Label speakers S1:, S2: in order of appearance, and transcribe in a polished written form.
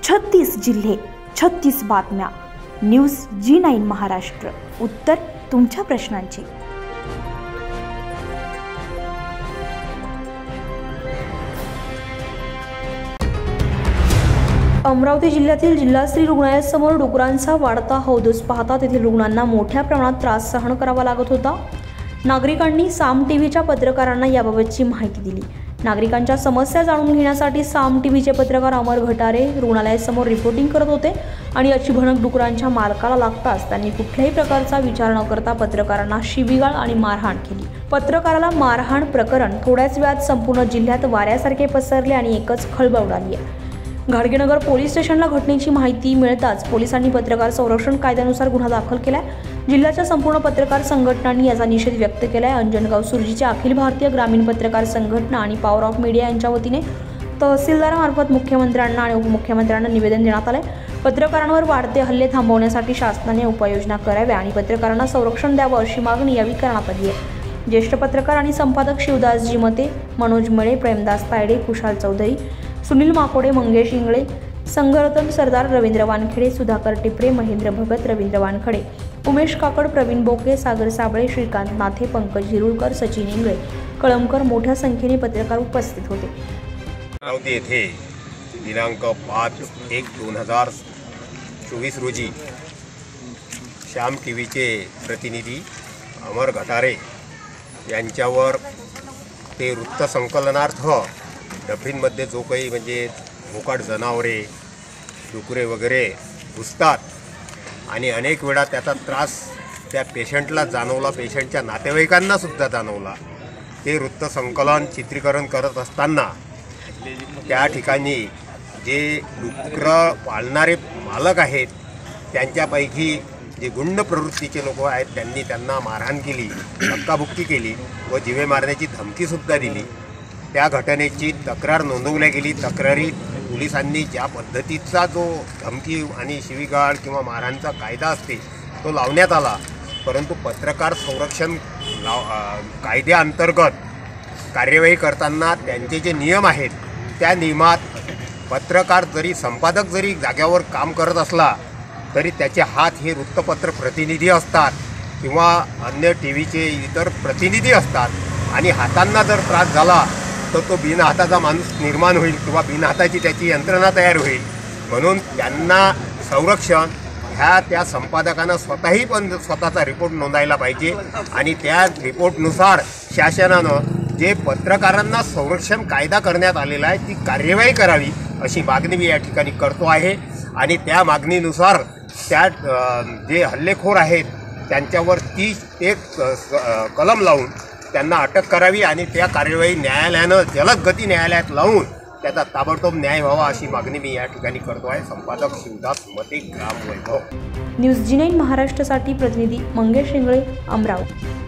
S1: 36 जिल्हे 36 बातम्या। News G9 Maharashtra, उत्तर तुमच्या प्रश्नांची।
S2: अमरावती जिल्ह्यातील जिल्हा स्त्री रुग्णालयासमोर डुकरांचा वाढता हौदोस पाहता तेथील रुग्णांना मोठ्या प्रमाणात त्रास सहन करावा लागत होता। नागरिकांनी साम टीव्हीच्या पत्रकारांना याबाबतची माहिती दिली। नागरिकांच्या समस्या जाणून घेण्यासाठी साम टीव्हीचे पत्रकार अमर घटारे रुग्णालयासमोर रिपोर्टिंग करत होते आणि याची भनक डुकरांच्या मालकाला लागताच त्यांनी कुठल्याही प्रकारचा विचार न करता पत्रकारांना शिवीगाळ आणि मारहाण केली। पत्रकाराला मारहाण प्रकरण थोड्याच वेळात संपूर्ण जिल्ह्यात वाऱ्यासारखे पसरले आणि एकच खळबळ उडाली आहे। घाडगेनगर पोलीस स्टेशनला घटनेची माहिती मिळताच पोलिसांनी पत्रकार संरक्षण कायद्यानुसार गुन्हा दाखल केलाय। जिल्ह्याच्या संपूर्ण पत्रकार संघटनांनी याचा निषेध व्यक्त केलाय। अंजनगाव सुरजीच्या अखिल भारतीय ग्रामीण पत्रकार संघटना आणि पॉवर ऑफ मीडिया यांच्या वतीने तहसीलदारामार्फत मुख्यमंत्र्यांना आणि उपमुख्यमंत्र्यांना निवेदन देण्यात आले। पत्रकारांवर वाढते हल्ले थांबवण्यासाठी शासनाने उपाययोजना कराव्या आणि पत्रकारांना संरक्षण द्यावं अशी मागणी यावेळी करण्यात आली आहे। ज्येष्ठ पत्रकार आणि संपादक शिवदासजी मते, मनोज मळे, प्रेमदास तायडे, कुशाल चौधरी, सुनील माकोडे, मंगेश इंगळे, संघरतन सरदार, रवींद्र वानखेडे, सुधाकर टिपरे, महेंद्र भगत, रवींद्र वानखडे, उमेश काकड, प्रवीण बोके, सागर साबळे, श्रीकांत नाथे, पंकज हिरुळकर, सचिन इंगळे, कळमकर मोठ्या संख्येने पत्रकार उपस्थित होते।
S3: अमरावती येथे दिनांक 5/1/2024 रोजी श्याम टीव्हीचे प्रतिनिधी अमर घटारे यांच्यावर ते वृत्तसंकलनार्थ डफरींमध्ये जो काही म्हणजे मोकाट जनावरे, डुकरे वगैरे घुसतात आणि अनेक वेळा त्याचा त्रास त्या पेशंटला जाणवला, पेशंटच्या नातेवाईकांना सुद्धा जाणवला। ते वृत्तसंकलन चित्रीकरण करत असताना त्या ठिकाणी जे डुकरं पाळणारे मालक आहेत त्यांच्यापैकी जे गुंड प्रवृत्तीचे लोक आहेत त्यांनी त्यांना मारहाण केली, धक्काबुक्की केली व जीवे मारण्याची धमकीसुद्धा दिली। त्या घटनेची तक्रार नोंदवल्या गेली। तक्रारीत पोलिसांनी ज्या पद्धतीचा जो धमकी आणि शिवीगाळ किंवा मारहाणचा कायदा असते तो लावण्यात आला, परंतु पत्रकार संरक्षण कायद्याअंतर्गत कार्यवाही करताना त्यांचे जे नियम आहेत त्या नियमात पत्रकार जरी संपादक जरी जाग्यावर काम करत असला तरी त्याचे हात हे वृत्तपत्र प्रतिनिधी असतात किंवा अन्य टीव्हीचे इतर प्रतिनिधी असतात आणि हातांना जर त्रास झाला तर तो बिनहाताचा माणूस निर्माण होईल किंवा बिनहाताची त्याची यंत्रणा तयार होईल। म्हणून त्यांना संरक्षण त्या संपादकांना स्वतःचा रिपोर्ट नोंदायला पाहिजे आणि त्या रिपोर्टनुसार शासनानं जे पत्रकारांना संरक्षण कायदा करण्यात आलेला आहे ती कार्यवाही करावी अशी मागणी मी या ठिकाणी करतो आहे। आणि त्या मागणीनुसार त्या जे हल्लेखोर आहेत त्यांच्यावर 30 कलम लावून त्यांना अटक करावी आणि त्या कार्यवाही न्यायालयानं जलद गती न्यायालयात लावून त्याचा ताबडतोब न्याय व्हावा अशी मागणी मी या ठिकाणी करतो आहे। संपादक शिवदास मते, ग्राम वैभव।
S2: न्यूज G9 महाराष्ट्रासाठी प्रतिनिधी मंगेश इंगळे, अमरावती।